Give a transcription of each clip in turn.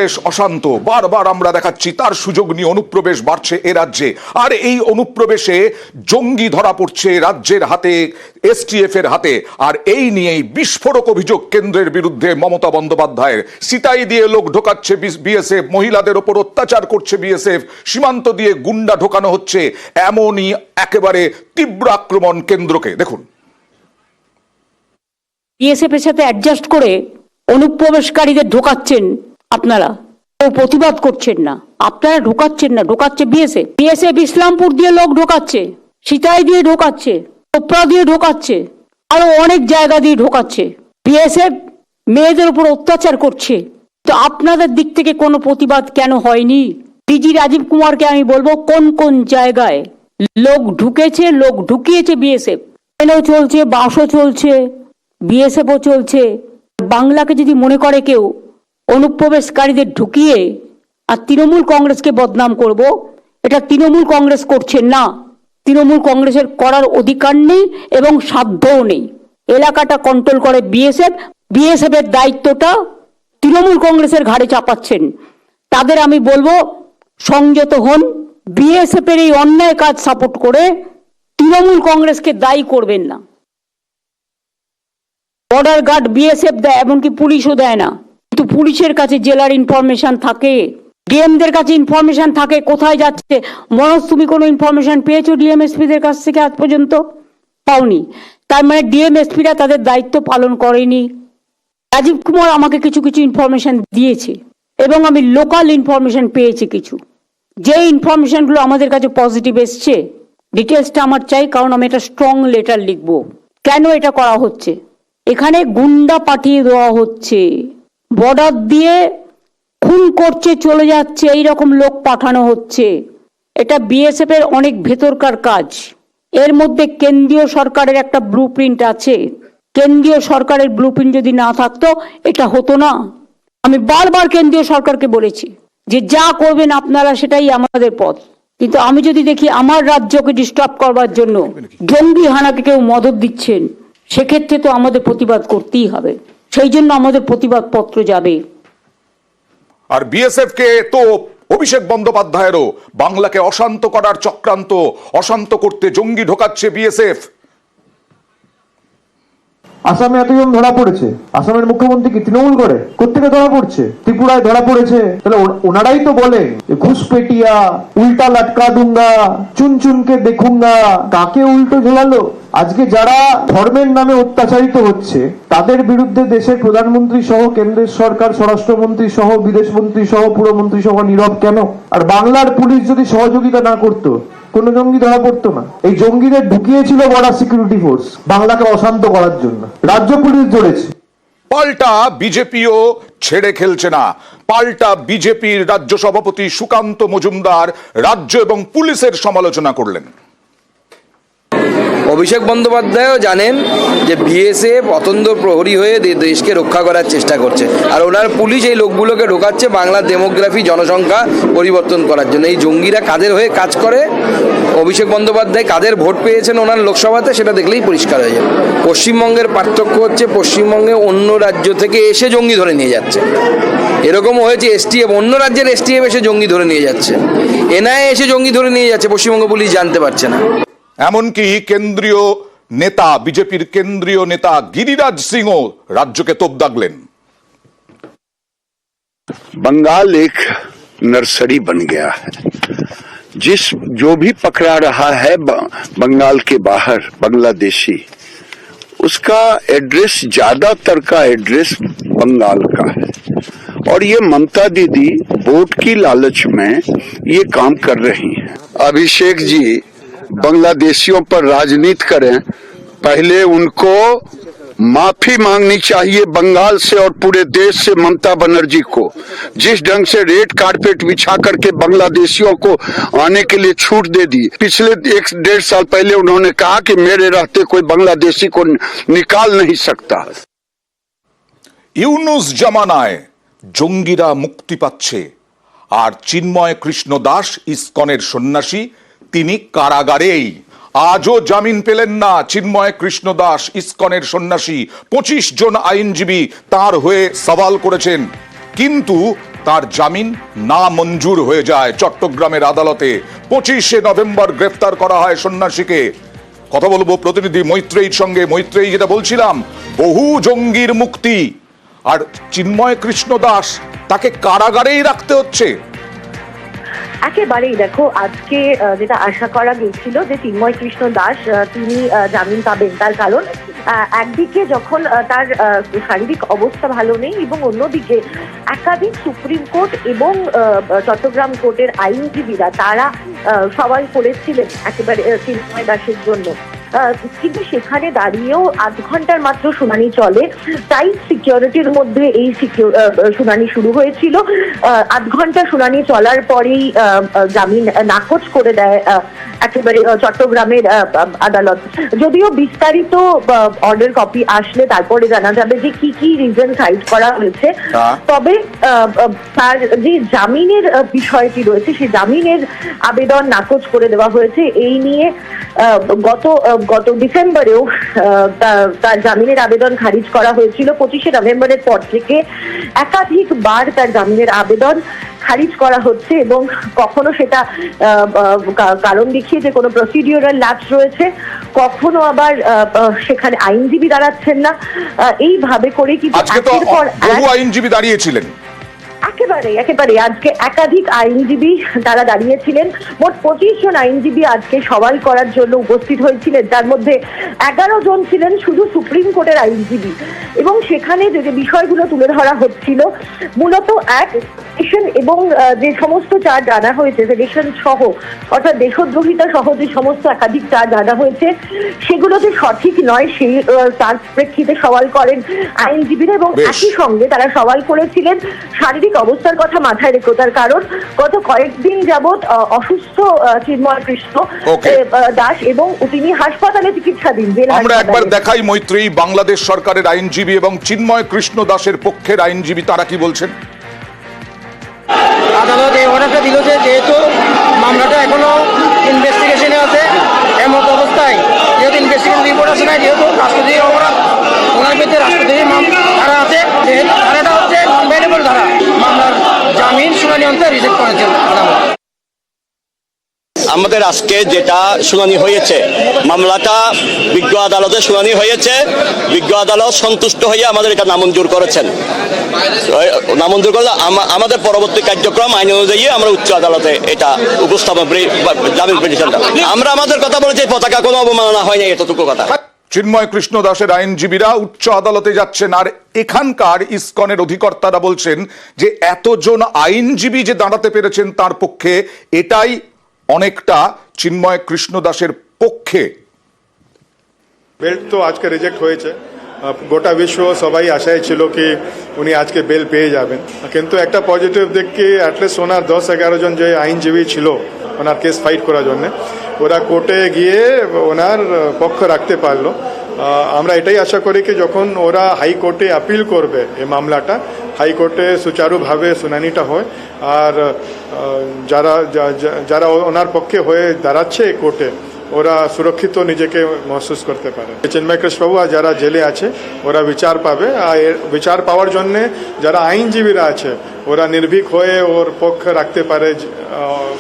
দেশ অশান্ত, বারবার আমরা দেখাচ্ছি তার সুযোগ নিয়ে অনুপ্রবেশ বাড়ছে এ রাজ্যে। আর এই অনুপ্রবেশে জঙ্গি ধরা পড়ছে রাজ্যের হাতে, এসটিএফ এর হাতে। আর এই নিয়েই বিস্ফোরক অভিযোগ কেন্দ্রের বিরুদ্ধে মমতা বন্দ্যোপাধ্যায়ের। সিতাই দিয়ে লোক ঢোকাচ্ছে বিএসএফ, মহিলাদের ওপর অত্যাচার করছে বিএসএফ, সীমান্ত দিয়ে গুন্ডা ঢোকানো হচ্ছে, এমনই একেবারে তীব্র আক্রমণ কেন্দ্রকে। দেখুন, বিএসএফ এর সাথে অ্যাডজাস্ট করে অনুপ্রবেশকারীদের ঢোকাচ্ছেন আপনারা, ও প্রতিবাদ করছেন না। আপনারা ঢোকাচ্ছেন না, ঢোকাচ্ছে বিএসএফ। বিএসএফ ইসলামপুর দিয়ে লোক ঢোকাচ্ছে, সিতাই দিয়ে ঢোকাচ্ছে, চোপড়া দিয়ে ঢোকাচ্ছে, আরো অনেক জায়গা দিয়ে ঢোকাচ্ছে। বিএসএফ মেয়েদের উপর অত্যাচার করছে। তো আপনাদের দিক থেকে কোনো প্রতিবাদ কেন হয়নি? ডিজি রাজীব কুমারকে আমি বলবো, কোন কোন জায়গায় লোক ঢুকেছে, লোক ঢুকিয়েছে বিএসএফ। ট্রেনও চলছে, বাসও চলছে, বিএসএফও চলছে। বাংলাকে যদি মনে করে কেউ অনুপ্রবেশকারীদের ঢুকিয়ে আর তৃণমূল কংগ্রেসকে বদনাম করব, এটা তৃণমূল কংগ্রেস করছেন না। তৃণমূল কংগ্রেসের করার অধিকার নেই এবং সাধ্যও নেই। এলাকাটা কন্ট্রোল করে বিএসএফ। বিএসএফ এর দায়িত্বটা তৃণমূল কংগ্রেসের ঘাড়ে চাপাচ্ছেন। তাদের আমি বলবো, সংযত হন। বিএসএফ এর এই অন্যায় কাজ সাপোর্ট করে তৃণমূল কংগ্রেসকে দায়ী করবেন না। বর্ডার গার্ড বিএসএফ দেয়, এমনকি পুলিশও দেয় না। কিন্তু পুলিশের কাছে জেলার ইনফরমেশন থাকে, ডিএমদের কাছে ইনফরমেশন থাকে কোথায় যাচ্ছে। মনোজ, তুমি কোনো ইনফরমেশন পেয়েছো ডিএমএসপিদের কাছ থেকে আজ পর্যন্ত? পাওনি। তার মানে ডিএমএসপিরা তাদের দায়িত্ব পালন করেনি। রাজীব কুমার আমাকে কিছু কিছু ইনফরমেশন দিয়েছে এবং আমি লোকাল ইনফরমেশন পেয়েছি কিছু। যে ইনফরমেশনগুলো আমাদের কাছে পজিটিভ এসছে, ডিটেলসটা আমার চাই, কারণ আমি একটা স্ট্রং লেটার লিখবো। কেন এটা করা হচ্ছে? এখানে গুন্ডা পাঠিয়ে দেওয়া হচ্ছে, বর্ডার দিয়ে খুন করছে, চলে যাচ্ছে, এইরকম লোক পাঠানো হচ্ছে। এটা বিএসএফ এর অনেক ভেতরকার কাজ। এর মধ্যে কেন্দ্রীয় সরকারের একটা ব্লুপ্রিন্ট আছে। কেন্দ্রীয় সরকারের ব্লুপ্রিন্ট যদি না থাকতো এটা হতো না। আমি বারবার কেন্দ্রীয় সরকারকে বলেছি যে যা করবেন আপনারা সেটাই আমাদের পথ। কিন্তু আমি যদি দেখি আমার রাজ্যকে ডিস্টার্ব করবার জন্য জঙ্গি হানাকে কেউ মদত দিচ্ছেন, সেক্ষেত্রে তো আমাদের প্রতিবাদ করতেই হবে। সেই জন্য আমাদের প্রতিবাদ পত্র যাবে। আর বিএসএফ কে তো অভিষেক বন্দ্যোপাধ্যায়েরও বাংলাকে অশান্ত করার চক্রান্ত, অশান্ত করতে জঙ্গি ঢোকাচ্ছে বিএসএফ। আসামে এতজন ধরা পড়েছে, আসামের মুখ্যমন্ত্রী কি তৃণমূল করে? কোত্থেকে ধরা পড়ছে? ত্রিপুরায় ধরা পড়েছে। তাহলে ওনারাই তো বলে ঘুষপেটিয়া, উল্টা লটকা দুঙ্গা, চুন চুনকে দেখুঙ্গা। কাকে উল্টো ঝোলালো? আজকে যারা ধর্মের নামে অত্যাচারিত হচ্ছে তাদের বিরুদ্ধে দেশের প্রধানমন্ত্রী সহ, কেন্দ্রের সরকার, স্বরাষ্ট্রমন্ত্রী সহ, বিদেশ মন্ত্রী সহ, পুরমন্ত্রী সহ নীরব কেন? আর বাংলার পুলিশ যদি সহযোগিতা না করতো, কোন জঙ্গি ধরা পড়তো না। এই জঙ্গিদের ঢুকিয়েছিল বর্ডার সিকিউরিটি ফোর্স বাংলাকে অশান্ত করার জন্য। রাজ্য পুলিশ ধরেছে। পাল্টা বিজেপিও ছেড়ে খেলছে না। পাল্টা বিজেপির রাজ্য সভাপতি সুকান্ত মজুমদার রাজ্য এবং পুলিশের সমালোচনা করলেন। অভিষেক বন্দ্যোপাধ্যায়ও জানেন যে বিএসএফ অতন্দ্র প্রহরী হয়ে দেশকে রক্ষা করার চেষ্টা করছে, আর ওনার পুলিশ এই লোকগুলোকে ঢোকাচ্ছে বাংলার ডেমোগ্রাফি, জনসংখ্যা পরিবর্তন করার জন্য। এই জঙ্গিরা কাদের হয়ে কাজ করে, অভিষেক বন্দ্যোপাধ্যায় কাদের ভোট পেয়েছেন ওনার লোকসভাতে, সেটা দেখলেই পরিষ্কার হয়ে যাবে। পশ্চিমবঙ্গের পার্থক্য হচ্ছে, পশ্চিমবঙ্গে অন্য রাজ্য থেকে এসে জঙ্গি ধরে নিয়ে যাচ্ছে। এরকমও হয়েছে এসটিএফ, অন্য রাজ্যের এসটিএফ এসে জঙ্গি ধরে নিয়ে যাচ্ছে, এনআইএ এসে জঙ্গি ধরে নিয়ে যাচ্ছে, পশ্চিমবঙ্গ পুলিশ জানতে পারছে না। এমনকি কেন্দ্রীয় নেতা, বিজেপির কেন্দ্রীয় নেতা গিরিরাজ সিংও রাজ্যকে তোপ দাগলেন। बंगाल एक नर्सरी बन गया है। जो भी पकड़ा रहा है बंगाल के बाहर बांग्लादेशी, उसका एड्रेस, ज्यादातर का एड्रेस बंगाल का है। और ये ममता दीदी वोट की लालच में ये काम कर रही हैं। अभिषेक जी बांग्लादेशियों पर राजनीति करें, पहले उनको माफी मांगनी चाहिए बंगाल से और पूरे देश से ममता बनर्जी को। जिस ढंग से रेड कारपेट बिछा करके बांग्लादेशियों को आने के लिए छूट दे दी। पिछले 1-1.5 साल पहले उन्होंने कहा कि मेरे रहते कोई बांग्लादेशी को निकाल नहीं सकता। ইউনুস জামানায় জঙ্গিরা মুক্তি পাচ্ছে, আর চিন্ময় কৃষ্ণ দাস ইসকনের সন্ন্যাসী, তিনি কারাগারেই। আজও জামিন পেলেন না চিন্ময় কৃষ্ণ দাস, ইসকনের সন্ন্যাসী। 25 জন আইনজীবী তার হয়ে সওয়াল করেছেন, কিন্তু তার জামিন না মঞ্জুর হয়ে যায় চট্টগ্রামের আদালতে। 25শে নভেম্বর গ্রেফতার করা হয় সন্ন্যাসীকে। কথা বলবো প্রতিনিধি মৈত্রেয়ীর সঙ্গে। মৈত্রেয়ী, যেটা বলছিলাম, বহু জঙ্গির মুক্তি, আর চিন্ময় কৃষ্ণ দাস তাকে কারাগারেই রাখতে হচ্ছে। একেবারেই দেখো, আজকে যেটা আশা করা গেছিল যে চিন্ময় কৃষ্ণ দাস তিনি জামিন পাবেন, তার কারণ একদিকে যখন তার শারীরিক অবস্থা ভালো নেই এবং অন্যদিকে একাধিক সুপ্রিম কোর্ট এবং চট্টগ্রাম কোর্টের আইনজীবীরা তারা সওয়াল করেছিলেন একেবারে চিন্ময় দাসের জন্য। কিন্তু সেখানে দাঁড়িয়েও 8 ঘন্টার মাত্র শুনানি চলে। টাইট সিকিউরিটির মধ্যে এই শুনানি শুরু হয়েছিল। 8 ঘন্টা শুনানি চলার পরেই জামিন নাকচ করে দেয় একেবারে চট্টগ্রামের আদালত। যদিও বিস্তারিত অর্ডার কপি আসলে তারপরে জানা যাবে যে কি কি রিজন সাইট করা হয়েছে, তবে তার যে জামিনের বিষয়টি রয়েছে সেই জামিনের আবেদন নাকচ করে দেওয়া হয়েছে। এই নিয়ে গত ডিসেম্বরেও তার জামিনের আবেদন খারিজ করা হয়েছিল। 25শে নভেম্বরের পর থেকে একাধিকবার তার জামিনের আবেদন খারিজ করা হচ্ছে এবং কখনো সেটা কারণ দেখিয়ে যে কোনো প্রসিডিউরাল ল্যাপস রয়েছে, কখনো আবার সেখানে আইনজীবী দাঁড়াচ্ছেন না। এইভাবে করে কিন্তু একের পর এক আইনজীবী দাঁড়িয়েছিলেন। একেবারে আজকে একাধিক আইনজীবী তারা দাঁড়িয়েছিলেন। মোট 25 জন আইনজীবী আজকে সওয়াল করার জন্য উপস্থিত হয়েছিলেন। তার মধ্যে 11 জন ছিলেন শুধু সুপ্রিম কোর্টের আইনজীবী। এবং সেখানে যে বিষয়গুলো তুলে ধরা হচ্ছিল মূলত এবং যে সমস্ত চার্জ আনা হয়েছে, সেডিশন সহ অর্থাৎ দেশদ্রোহিতা সহ যে সমস্ত একাধিক চার্জ আনা হয়েছে সেগুলো যে সঠিক নয় সেই তার প্রেক্ষিতে সওয়াল করেন আইনজীবীরা। এবং একই সঙ্গে তারা সওয়াল করেছিলেন শারীরিক অবস্থার কথা মাথায় রেখে, তার কারণ গত কয়েকদিন যাবৎ অসুস্থ চিন্ময় কৃষ্ণ দাস এবং তিনি হাসপাতালে চিকিৎসাধীন। আমরা একবার দেখাই মৈত্রী, বাংলাদেশ সরকারের আইনজীবী এবং চিন্ময় কৃষ্ণ দাসের পক্ষের আইনজীবী তারা কি বলছেন। আদালত এই অর্ডারটা দিল যে যেহেতু মামলাটা এখনো ইনভেস্টিগেশনে আছে, এমন অবস্থায় যেহেতু ইনভেস্টিগেশন রিপোর্ট আছে না, যেহেতু রাষ্ট্রদ্রোহী অপরাধ ওনার বিরুদ্ধে রাষ্ট্রদ্রোহী ধারা আছে, যেহেতু ধারাটা হচ্ছে নন ভেরিয়েবল ধারা, মামলার জামিন শুনানি অন্তে রিজেক্ট করেছেন আদালত। আমাদের আজকে যেটা শুনানি হয়েছে, মামলাটা বিজ্ঞ আদালতে শুনানি হয়েছে। বিজ্ঞ আদালত সন্তুষ্ট হয়ে আমাদের এটা নামঞ্জুর করেছেন। নামঞ্জুর করলে আমাদের পরবর্তী কার্যক্রম আইন অনুযায়ী আমরা উচ্চ আদালতে এটা উপস্থাপন জামিন পিটিশনটা আমরা আমাদের কথা বলেছি, পতাকা কোনো অবমাননা হয়নি, এতটুকু কথা। চিন্ময় কৃষ্ণ দাসের আইনজীবীরা উচ্চ আদালতে যাচ্ছেন, আর এখানকার ইসকনের অধিকর্তারা বলছেন যে এতজন আইনজীবী যে দাঁড়াতে পেরেছেন তার পক্ষে, এটাই অনেকটা চিন্ময় কৃষ্ণ দাসের পক্ষে। বেল তো আজকে রিজেক্ট হয়েছে। গোটা বিশ্ব সবাই আশায় ছিল কি উনি আজকে বেল পেয়ে যাবেন, কিন্তু একটা পজিটিভ দিক কি অ্যাটলিস্ট ওনার 10-11 জন যে আইনজীবী ছিল ওনার কেস ফাইট করার জন্য, ওরা কোর্টে গিয়ে ওনার পক্ষ রাখতে পারলো। আমরা এটাই আশা করি কি যখন ওরা হাইকোর্টে আপিল করবে এই মামলাটা, হাইকোর্টে সুচারুভাবে শুনানিটা হয়, আর যারা ওনার পক্ষে হয়ে দাঁড়াচ্ছে কোর্টে ওরা সুরক্ষিত নিজেকে মহসুস করতে পারে। চিন্ময় কৃষ্ণবাবু আর যারা জেলে আছে ওরা বিচার পাবে, আর বিচার পাওয়ার জন্যে যারা আইনজীবীরা আছে ওরা নির্ভীক হয়ে ওর পক্ষ রাখতে পারে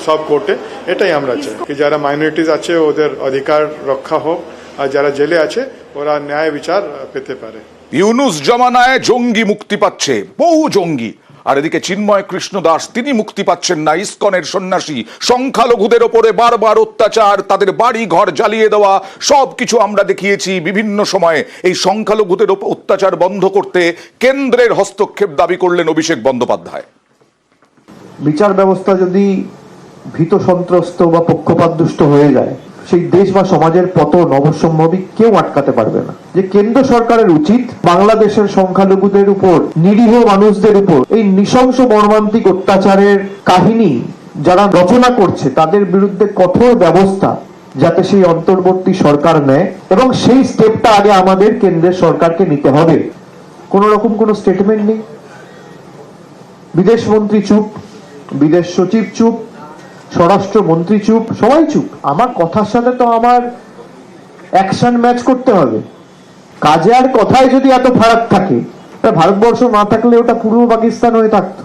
সব কোর্টে। এটাই আমরা চাই কি যারা মাইনরিটিস আছে ওদের অধিকার রক্ষা হোক, আর যারা জেলে আছে ওরা ন্যায় বিচার পেতে পারে। ইউনুস জমানায় জঙ্গি মুক্তি পাচ্ছে, বহু জঙ্গি, আর এদিকে চিন্ময় কৃষ্ণ দাস তিনি মুক্তি পাচ্ছেন না। ইসকনের সন্ন্যাসী সংখ্যালঘুদের ওপরে বারবার অত্যাচার, তাদের বাড়ি ঘর জ্বালিয়ে দেওয়া, সবকিছু আমরা দেখিয়েছি বিভিন্ন সময়ে। এই সংখ্যালঘুদের ওপর অত্যাচার বন্ধ করতে কেন্দ্রের হস্তক্ষেপ দাবি করলেন অভিষেক বন্দ্যোপাধ্যায়। বিচার ব্যবস্থা যদি ভীত সন্ত্রস্ত বা পক্ষপাতদুষ্ট হয়ে যায়, সেই দেশ বা সমাজের পতন অবশ্যম্ভাবী কেউ আটকাতে পারবে না। যে কেন্দ্র সরকারের উচিত বাংলাদেশের সংখ্যালঘুদের উপর, নিরীহ মানুষদের উপর এই নৃশংস মর্মান্তিক অত্যাচারের কাহিনী যারা রচনা করছে তাদের বিরুদ্ধে কঠোর ব্যবস্থা যাতে সেই অন্তর্বর্তী সরকার নেয়, এবং সেই স্টেপটা আগে আমাদের কেন্দ্রের সরকারকে নিতে হবে। কোন রকম কোনো স্টেটমেন্ট নেই, বিদেশ মন্ত্রী চুপ, বিদেশ সচিব চুপ, স্বরাষ্ট্রমন্ত্রী চুপ, সবাই চুপ। আমার কথার সাথে তো আমার অ্যাকশন ম্যাচ করতে হবে। কাজে আর কথায় যদি এত ফারাক থাকে, ভারতবর্ষ না থাকলে ওটা পূর্ব পাকিস্তান হয়ে থাকতো।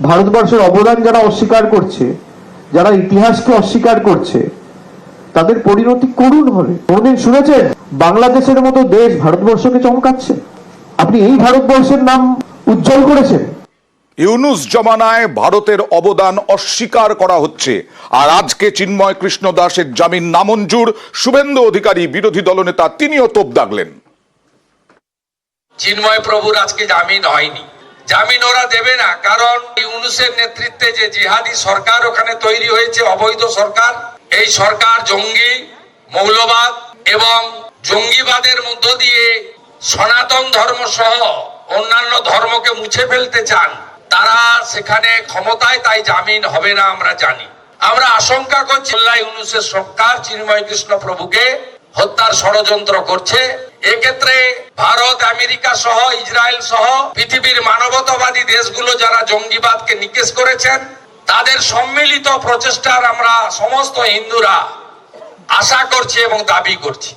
ভারতবর্ষের অবদান যারা অস্বীকার করছে, যারা ইতিহাসকে অস্বীকার করছে, তাদের পরিণতি করুণ হবে। কোনদিন শুনেছেন বাংলাদেশের মতো দেশ ভারতবর্ষকে চমকাচ্ছে? আপনি এই ভারতবর্ষের নাম উজ্জ্বল করেছেন। ইউনুস জমানায় ভারতের অবদান অস্বীকার করা হচ্ছে, আর আজকে চিন্ময় কৃষ্ণ দাসের জামিন নামঞ্জুর। শুভেন্দু অধিকারী বিরোধী দলনেতা, তিনিও তোপ দাগলেন। চিন্ময় প্রভুর আজকে জামিন হয়নি, জামিন ওরা দেবে না, কারণ ইউনুসের নেতৃত্বে যে জিহাদি সরকার ওখানে তৈরি হয়েছে, অবৈধ সরকার, এই সরকার জঙ্গি, মৌলবাদ এবং জঙ্গিবাদের মধ্য দিয়ে সনাতন ধর্ম সহ অন্যান্য ধর্মকে মুছে ফেলতে চান। তারা সেখানে ক্ষমতায়, তাই জামিন হবে না আমরা জানি। আমরা আশঙ্কা করছি ইউনুসের সরকার চিন্ময় কৃষ্ণ প্রভুকে হত্যার ষড়যন্ত্র করছে। এক্ষেত্রে ভারত, আমেরিকা সহ, ইসরায়েল সহ পৃথিবীর মানবতাবাদী দেশগুলো যারা জঙ্গিবাদকে নিকেশ করেছেন, তাদের সম্মিলিত প্রচেষ্টার আমরা সমস্ত হিন্দুরা আশা করছি এবং দাবি করছি।